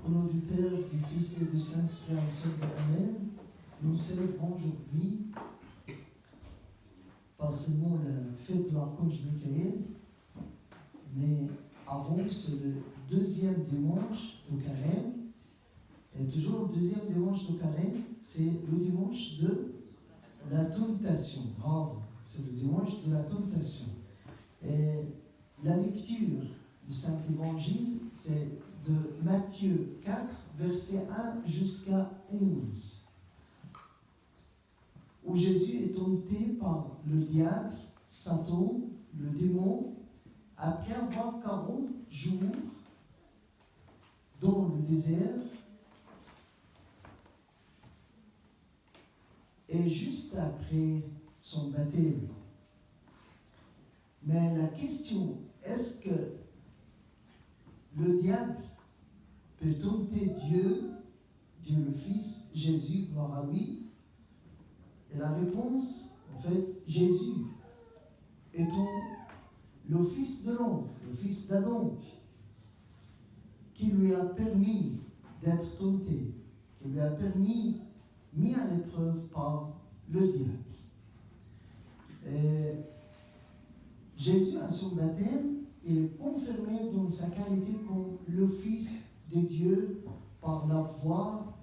Au nom du Père, du Fils et du Saint-Esprit, ensemble, Amen. Nous célébrons aujourd'hui, pas seulement la fête de l'archange Michael, mais avant, c'est le deuxième dimanche de Carême. Et toujours le deuxième dimanche de Carême, c'est le dimanche de la tentation. Bravo, c'est le dimanche de la tentation. Et la lecture du Saint-Évangile, c'est de Matthieu 4, verset 1 jusqu'à 11, où Jésus est tenté par le diable, Satan, le démon, après avoir 40 jours dans le désert, et juste après son baptême. Mais la question, est-ce que le diable peut tenter Dieu le Fils, Jésus, gloire à lui? Et la réponse, en fait, Jésus étant le Fils de l'homme, le Fils d'Adam, qui lui a permis d'être tenté, qui lui a permis, mis à l'épreuve par le diable. Et Jésus, à son baptême, est confirmé dans sa qualité comme le Fils de Dieu par la foi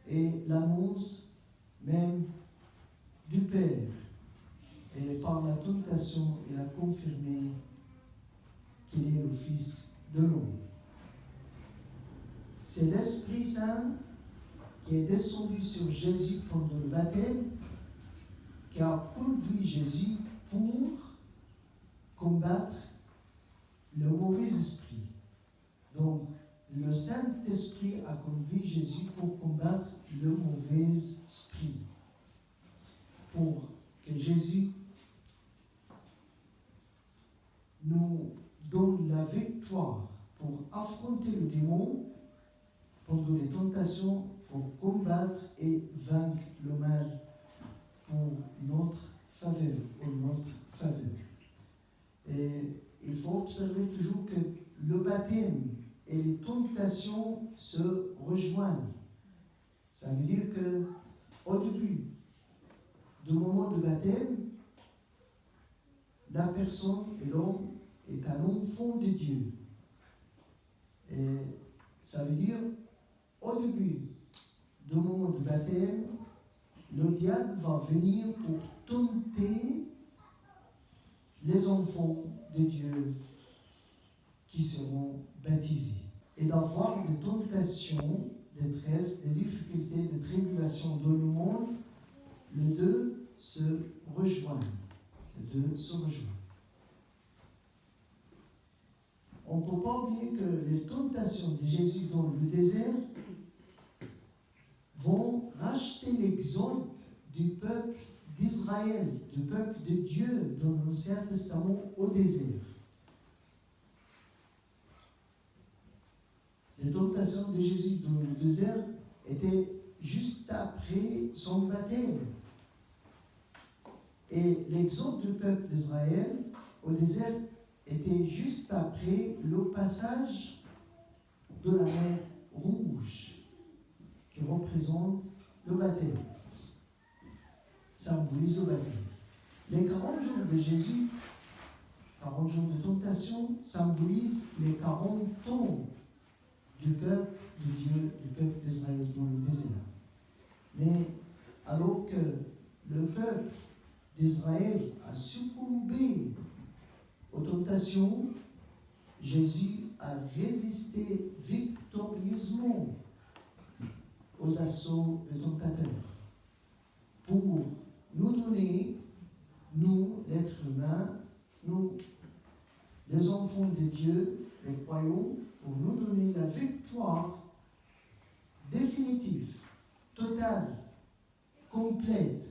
et l'annonce même du Père. Et par la tentation, il a confirmé qu'il est le Fils de l'homme. C'est l'Esprit Saint qui est descendu sur Jésus pendant le baptême, qui a conduit Jésus pour combattre le mauvais esprit. Donc, le Saint-Esprit a conduit Jésus pour combattre le mauvais esprit. Pour que Jésus nous donne la victoire pour affronter le démon pendant les tentations, pour combattre et vaincre le mal pour notre faveur, Et il faut observer toujours que le baptême et les tentations se rejoignent. Ça veut dire que au début du moment de baptême, la personne et l'homme est un enfant de Dieu. Et ça veut dire, au début du moment de baptême, le diable va venir pour tenter les enfants de Dieu qui seront baptisés. Et d'avoir des tentations, des détresse, des difficultés, des tribulations dans le monde, les deux se rejoignent. On ne peut pas oublier que les tentations de Jésus dans le désert vont racheter l'exode du peuple d'Israël, du peuple de Dieu dans l'Ancien Testament au désert. Les tentations de Jésus dans le désert étaient juste après son baptême. Et l'exode du peuple d'Israël au désert était juste après le passage de la mer Rouge, qui représente le baptême, symbolise le baptême. Les 40 jours de Jésus, 40 jours de tentation, symbolisent les 40 ans du peuple de Dieu, du peuple d'Israël dans le désert. Mais alors que le peuple d'Israël a succombé aux tentations, Jésus a résisté victorieusement aux assauts des tentateurs pour nous donner, nous, l'être humain, nous, les enfants de Dieu, les croyants, pour nous donner la victoire définitive, totale, complète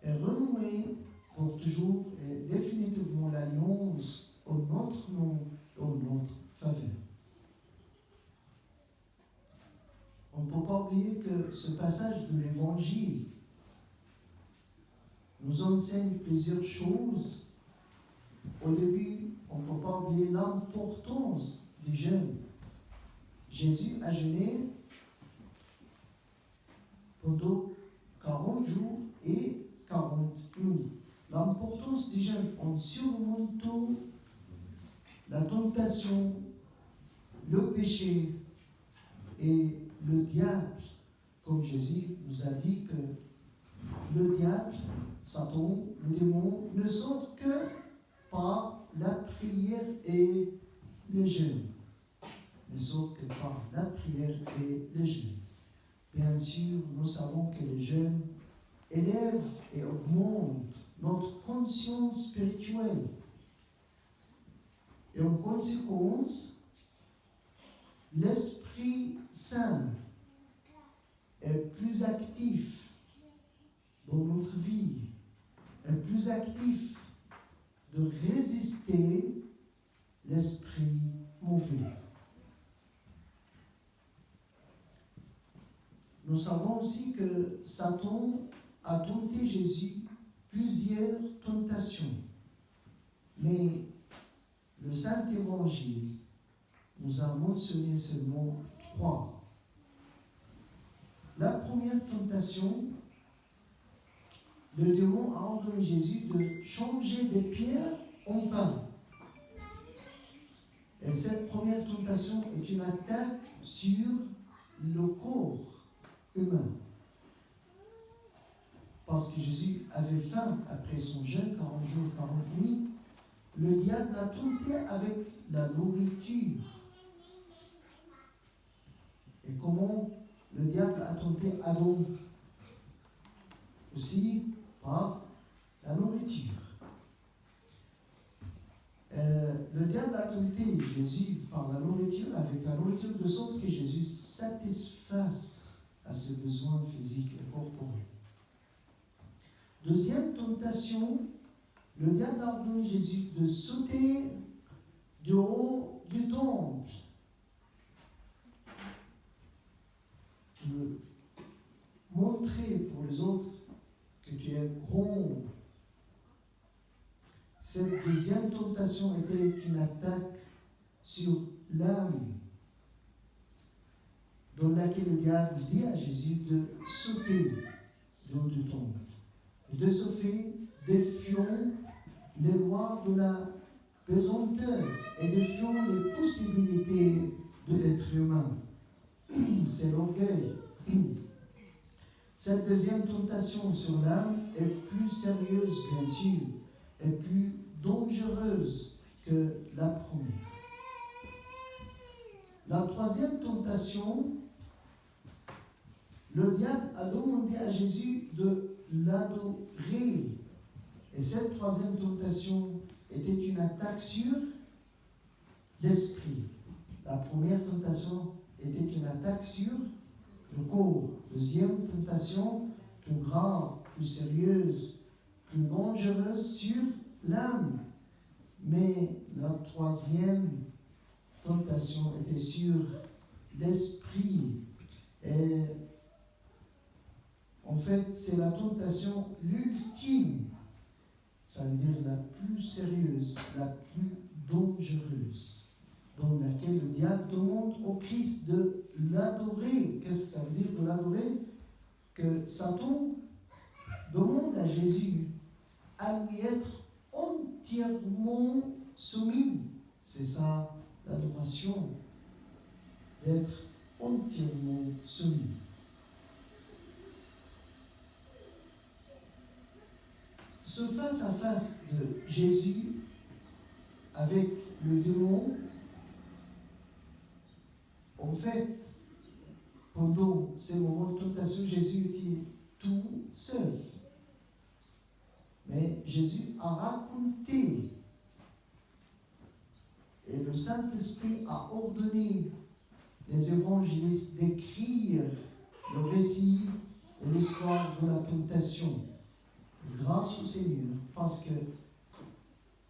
et renouée pour toujours et définitivement l'alliance en notre nom, en notre faveur. On ne peut pas oublier que ce passage de l'Évangile nous enseigne plusieurs choses. Au début, on ne peut pas oublier l'importance du jeûne. Jésus a jeûné pendant 40 jours et 40 nuits. L'importance du jeûne en surmontant la tentation, le péché et le diable, comme Jésus nous a dit que le diable, Satan, le démon, ne sort que par la prière et le jeûne. Ne sort que par la prière et le jeûne. Bien sûr, nous savons que le jeûne élève et augmente notre conscience spirituelle. Et en conséquence, l'Esprit Saint est plus actif dans notre vie, est plus actif de résister l'esprit mauvais. Nous savons aussi que Satan a tenté Jésus plusieurs tentations, mais le Saint-Évangile nous a mentionné seulement 3. La première tentation, le démon a ordonné Jésus de changer des pierres en pain. Et cette première tentation est une attaque sur le corps humain. Parce que Jésus avait faim après son jeûne, 40 jours, 40 nuits. Le diable l'a tenté avec la nourriture. Et comment le diable a tenté Adam? Aussi par la nourriture. Le diable a tenté Jésus par la nourriture, avec la nourriture, de sorte que Jésus satisfasse à ses besoins physiques et corporels. Deuxième tentation, le diable a ordonné Jésus de sauter du haut du temple, de montrer pour les autres que tu es grand. Cette deuxième tentation était une attaque sur l'âme, dans laquelle le diable dit à Jésus de sauter du haut du temple. Et de ce fait, défiant les lois de la pesanteur et défiant les possibilités de l'être humain. C'est l'orgueil. Cette deuxième tentation sur l'âme est plus sérieuse, bien sûr, et plus dangereuse que la première. La troisième tentation, le diable a demandé à Jésus de l'adorer. Et cette troisième tentation était une attaque sur l'esprit. La première tentation était une attaque sur le corps. Deuxième tentation, plus grave, plus sérieuse, plus dangereuse sur l'âme. Mais la troisième tentation était sur l'esprit. Et en fait, c'est la tentation l'ultime. Ça veut dire la plus sérieuse, la plus dangereuse, dans laquelle le diable demande au Christ de l'adorer. Qu'est-ce que ça veut dire de l'adorer? Que Satan demande à Jésus à lui être entièrement soumis. C'est ça l'adoration, d'être entièrement soumis. Ce face-à-face de Jésus avec le démon, en fait, pendant ces moments de tentation, Jésus était tout seul. Mais Jésus a raconté, et le Saint-Esprit a ordonné les évangélistes d'écrire le récit et l'histoire de la tentation, grâce au Seigneur, parce que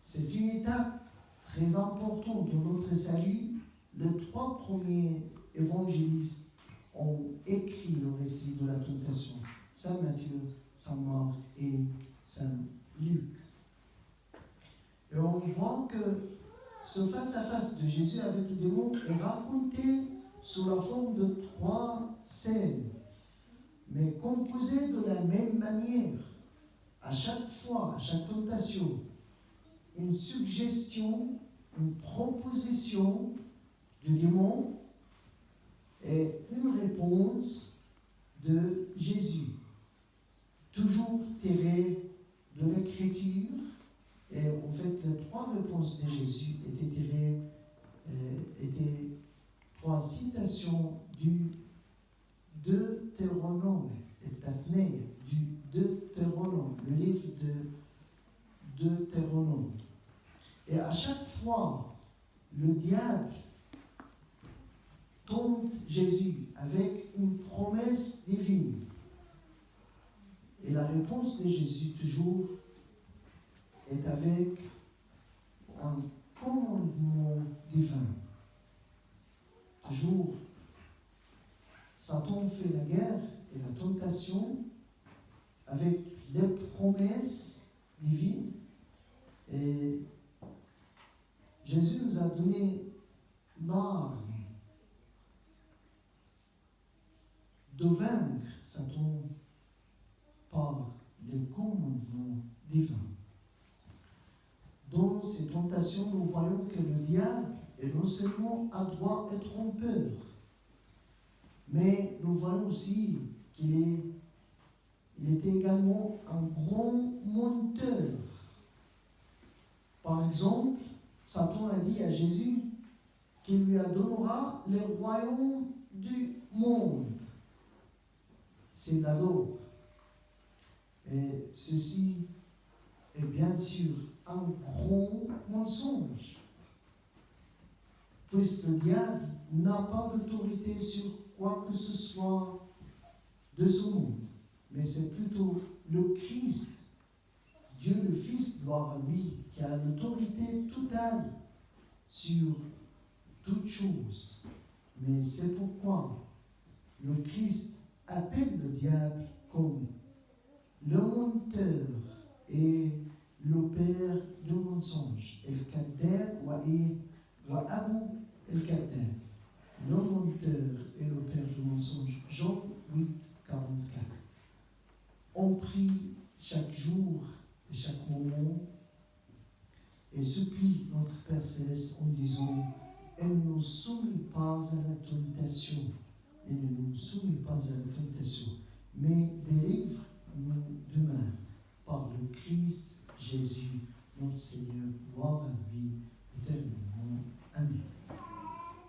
c'est une étape très importante dans notre salut. Les 3 premiers évangélistes ont écrit le récit de la tentation: Saint Matthieu, Saint Marc et Saint Luc. Et on voit que ce face-à-face de Jésus avec le démon est raconté sous la forme de 3 scènes, mais composées de la même manière. À chaque fois, à chaque tentation, une suggestion, une proposition du démon et une réponse de Jésus. Toujours tirée de l'Écriture. Et en fait, les 3 réponses de Jésus étaient 3 citations du Deutéronome, et Daphné, du Deutéronome, le livre de Deutéronome. Et à chaque fois, le diable tente Jésus avec une promesse divine. Et la réponse de Jésus, toujours, est avec un commandement divin. Toujours, Satan fait la guerre et la tentation avec les promesses divines. Et Jésus nous a donné l'arme de vaincre Satan par le commandement divin. Dans ces tentations, nous voyons que le diable est non seulement adroit et trompeur, mais nous voyons aussi qu'il était également un grand menteur. Par exemple, Satan a dit à Jésus qu'il lui donnera les royaumes du monde. C'est d'abord. Et ceci est bien sûr un grand mensonge, puisque le diable n'a pas d'autorité sur quoi que ce soit de ce monde, mais c'est plutôt le Christ, Dieu le Fils, gloire à lui, qui a l'autorité totale sur toutes choses. Mais c'est pourquoi le Christ appelle le diable comme le menteur et le père du mensonge. El-Kadder wa Abu El-Kadder.